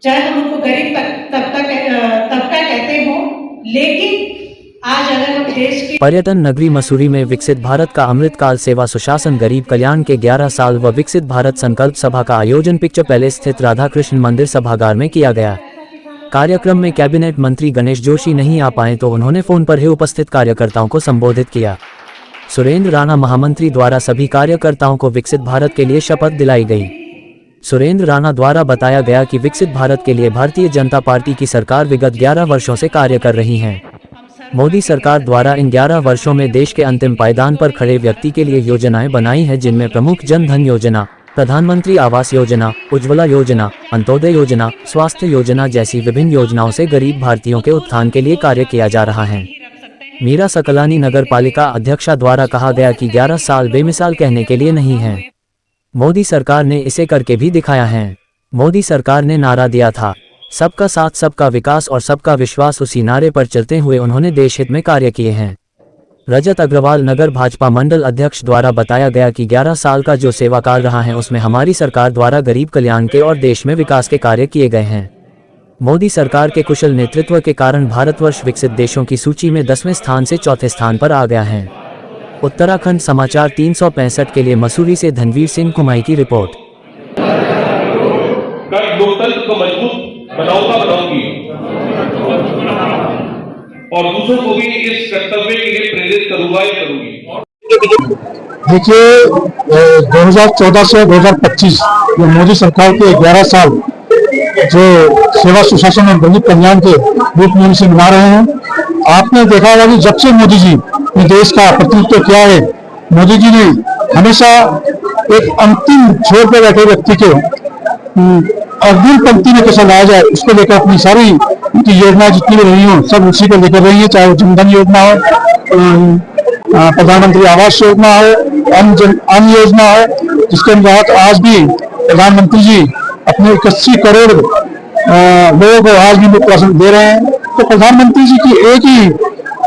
चाहे हम उनको गरीब तबका कहते हो, लेकिन आज अगर हम देश की पर्यटन नगरी मसूरी में विकसित भारत का अमृतकाल सेवा सुशासन गरीब कल्याण के 11 साल व विकसित भारत संकल्प सभा का आयोजन पिक्चर पैलेस स्थित राधा कृष्ण मंदिर सभागार में किया गया। कार्यक्रम में कैबिनेट मंत्री गणेश जोशी नहीं आ पाए तो उन्होंने फोन पर ही उपस्थित कार्यकर्ताओं को संबोधित किया। सुरेंद्र राणा महामंत्री द्वारा सभी कार्यकर्ताओं को विकसित भारत के लिए शपथ दिलाई गई। सुरेंद्र राणा द्वारा बताया गया कि विकसित भारत के लिए भारतीय जनता पार्टी की सरकार विगत 11 वर्षों से कार्य कर रही है। मोदी सरकार द्वारा इन 11 वर्षों में देश के अंतिम पायदान पर खड़े व्यक्ति के लिए योजनाएं बनाई हैं, जिनमें प्रमुख जन धन योजना, प्रधानमंत्री आवास योजना, उज्ज्वला योजना, अंत्योदय योजना, स्वास्थ्य योजना जैसी विभिन्न योजनाओं से गरीब भारतीयों के उत्थान के लिए कार्य किया जा रहा है। मीरा सकलानी नगर पालिका अध्यक्षा द्वारा कहा गया कि 11 साल बेमिसाल कहने के लिए नहीं है। मोदी सरकार ने इसे करके भी दिखाया है। मोदी सरकार ने नारा दिया था सबका साथ सबका विकास और सबका विश्वास। उसी नारे पर चलते हुए उन्होंने देश हित में कार्य किए हैं। रजत अग्रवाल नगर भाजपा मंडल अध्यक्ष द्वारा बताया गया कि 11 साल का जो सेवा काल रहा है उसमें हमारी सरकार द्वारा गरीब कल्याण के और देश में विकास के कार्य किए गए हैं। मोदी सरकार के कुशल नेतृत्व के कारण भारतवर्ष विकसित देशों की सूची में 10वें स्थान से चौथे स्थान पर आ गया है। उत्तराखंड समाचार 365 के लिए मसूरी से धनवीर सिंह कुमाई की रिपोर्ट। लोकतंत्र को मजबूत बनाऊंगी और दूसरों को भी इस कर्तव्य के लिए प्रेरित करूंगी। देखिए 2014 से 2025 जो मोदी सरकार के 11 साल जो सेवा सुशासन और गरीब कल्याण के रूप में इसे मना रहे हैं। आपने देखा होगा कि जब से मोदी जी ने देश का प्रतिनिधित्व किया है, मोदी जी ने हमेशा एक अंतिम छोर पर बैठे व्यक्ति के अग्रिम पंक्ति में कैसे लाया जाए उसको लेकर अपनी सारी उनकी योजना जितनी भी रही हो सब उसी को लेकर रही है। चाहे वो जनधन योजना हो, प्रधानमंत्री आवास योजना हो, अन्य योजना हो, जिसके तहत आज भी प्रधानमंत्री जी अपने 81 करोड़ लोगों को आज भी मुफ्त दे रहे हैं। तो प्रधानमंत्री जी की एक ही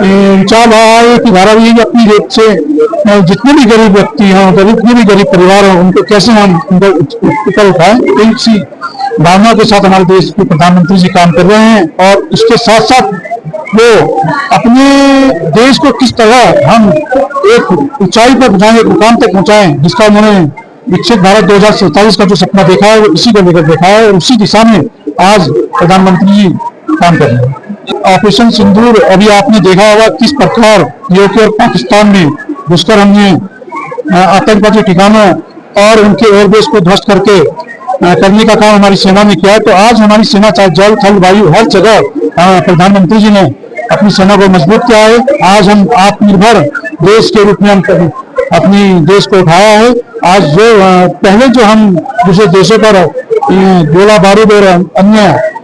विचार है कि धारा भी अपनी रेट से जितने भी गरीब व्यक्ति हों, जितने भी गरीब परिवार हों, उनको कैसे हम ऊपर उठाएं, इसी भावना के साथ हमारे देश के प्रधानमंत्री जी काम कर रहे हैं। और इसके साथ साथ वो अपने देश को किस तरह हम एक ऊंचाई पर पहुंचाएं, एक मुकाम तक पहुंचाएं, जिसका उन्होंने विकसित भारत 2047 का जो सपना देखा है वो इसी को लेकर देखा है और उसी दिशा में आज प्रधानमंत्री जी काम कर रहे हैं। ऑपरेशन सिंदूर अभी आपने देखा होगा किस प्रकार यूके और पाकिस्तान में घुसकर हमने आतंकवादी ठिकानों और उनके एयरबेस को ध्वस्त करके करने का काम हमारी सेना ने किया है। तो आज हमारी सेना चाहे जल थल वायु हर जगह प्रधानमंत्री जी ने अपनी सेना को मजबूत किया है। आज हम आत्मनिर्भर देश के रूप में हम अपनी देश को उठाया है। आज जो पहले जो हम दूसरे देशों पर गोला बारूद और अन्य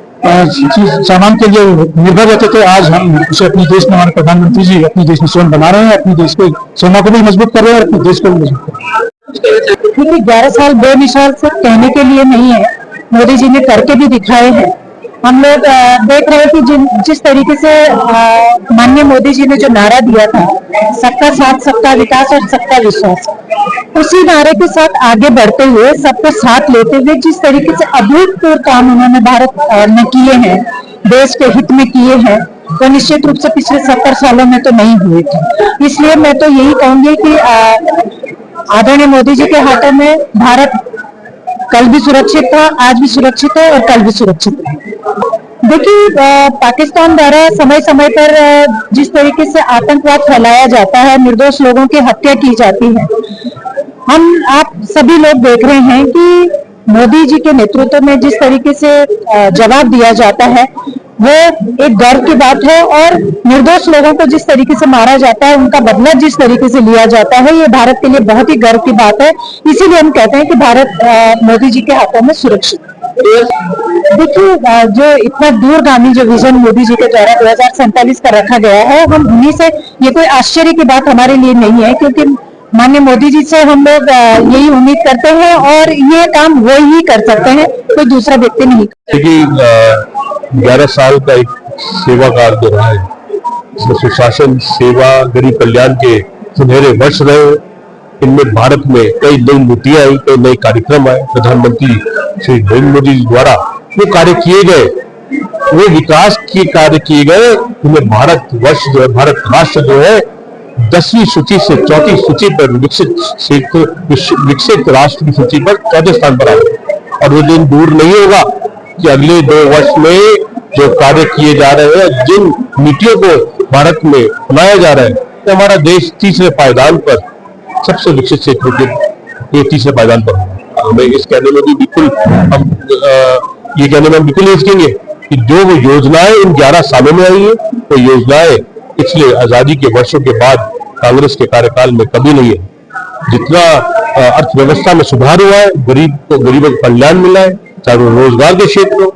सामान के लिए निर्भर रहते थे, आज हम उसे अपने देश में हमारे प्रधानमंत्री जी अपने देश में स्वयं बना रहे हैं, अपने देश को सेना को भी मजबूत कर रहे हैं और अपने देश को भी मजबूत कर रहे हैं। क्योंकि 11 साल बेमिसाल सिर्फ कहने के लिए नहीं है, मोदी जी ने करके भी दिखाए हैं। हम लोग देख रहे हैं कि जिस तरीके से माननीय मोदी जी ने जो नारा दिया था सबका साथ सबका विकास और सबका विश्वास, उसी नारे के साथ आगे बढ़ते हुए सबको साथ लेते हुए जिस तरीके से अभूतपूर्व काम उन्होंने भारत में किए हैं, देश के हित में किए हैं, वो निश्चित रूप से पिछले 70 सालों में तो नहीं हुए थे। इसलिए मैं तो यही कहूंगी कि आदरणीय मोदी जी के हाथों में भारत कल भी सुरक्षित था, आज भी सुरक्षित है और कल भी सुरक्षित है। देखिए पाकिस्तान द्वारा समय समय पर जिस तरीके से आतंकवाद फैलाया जाता है, निर्दोष लोगों की हत्या की जाती है, आप सभी लोग देख रहे हैं कि मोदी जी के नेतृत्व में जिस तरीके से जवाब दिया जाता है वो एक गर्व की बात है। और निर्दोष लोगों को जिस तरीके से मारा जाता है, उनका बदला जिस तरीके से लिया जाता है, ये भारत के लिए बहुत ही गर्व की बात है। इसीलिए हम कहते हैं कि भारत मोदी जी के हाथों में सुरक्षित। देखिए जो इतना दूरगामी जो विजन मोदी जी के द्वारा 2047 का रखा गया है, हम उन्हीं से, ये कोई आश्चर्य की बात हमारे लिए नहीं है, क्योंकि माननीय मोदी जी से हम लोग यही उम्मीद करते हैं और ये काम वो ही कर सकते हैं, कोई दूसरा व्यक्ति नहीं। देखिए 11 साल का एक सेवा काल जो रहा है, सुशासन सेवा गरीब कल्याण के सुनहरे वर्ष रहे। इनमें भारत में कई नई नीतियां आई, कई नए कार्यक्रम आए। प्रधानमंत्री श्री नरेंद्र मोदी जी द्वारा वो कार्य किए गए, वो विकास के कार्य किए गए, उन्हें भारत वर्ष जो है, भारत राष्ट्र जो है 10वीं सूची से 4थी सूची पर विकसित राष्ट्र की सूची पर 4थे स्थान पर आए। और वो दिन दूर नहीं होगा कि अगले 2 वर्ष में जो कार्य किए जा रहे हैं, जिन नीतियों को भारत में अपनाया जा रहा है, तो हमारा देश तीसरे पायदान पर, सबसे विकसित क्षेत्रों के तीसरे पायदान पर होगा। हमें इस कहने में भी बिल्कुल ये कहने में बिल्कुल नहीं हिचकेंगे कि जो वो योजनाएं इन 11 सालों में आई है, वो योजनाएं पिछले आजादी के वर्षों के बाद कांग्रेस के कार्यकाल में कभी नहीं है। जितना अर्थव्यवस्था में सुधार हुआ है, गरीबों को कल्याण मिला है, चाहे वो रोजगार के क्षेत्र हो,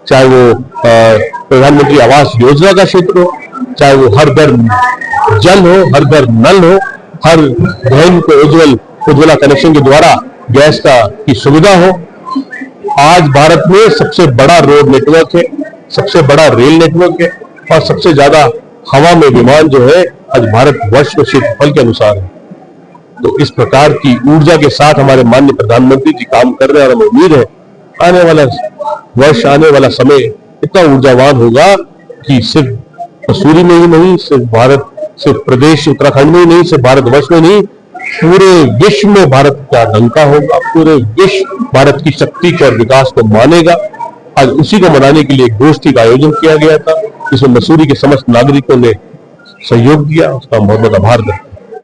चाहे वो प्रधानमंत्री आवास योजना का क्षेत्र हो, चाहे वो हर घर जल हो, हर घर नल हो, हर बहन को उज्ज्वला कनेक्शन के द्वारा गैस की सुविधा हो। आज भारत में सबसे बड़ा रोड नेटवर्क है, सबसे बड़ा रेल नेटवर्क है, और सबसे ज्यादा हवा में विमान जो है आज भारत वर्ष के क्षेत्रफल के अनुसार है। तो इस प्रकार की ऊर्जा के साथ हमारे माननीय प्रधानमंत्री जी काम कर रहे हैं, और हमें उम्मीद है आने वाला वर्ष, आने वाला समय इतना ऊर्जावान होगा कि सिर्फ मसूरी में ही नहीं, सिर्फ प्रदेश उत्तराखंड में ही नहीं, सिर्फ भारतवर्ष में नहीं, पूरे विश्व में भारत का डंका होगा। पूरे विश्व भारत की शक्ति और विकास को मानेगा। आज उसी को मनाने के लिए एक गोष्ठी का आयोजन किया गया था, जिसमें मसूरी के समस्त नागरिकों ने सहयोग दिया, उसका बहुत बहुत आभार करता हूं।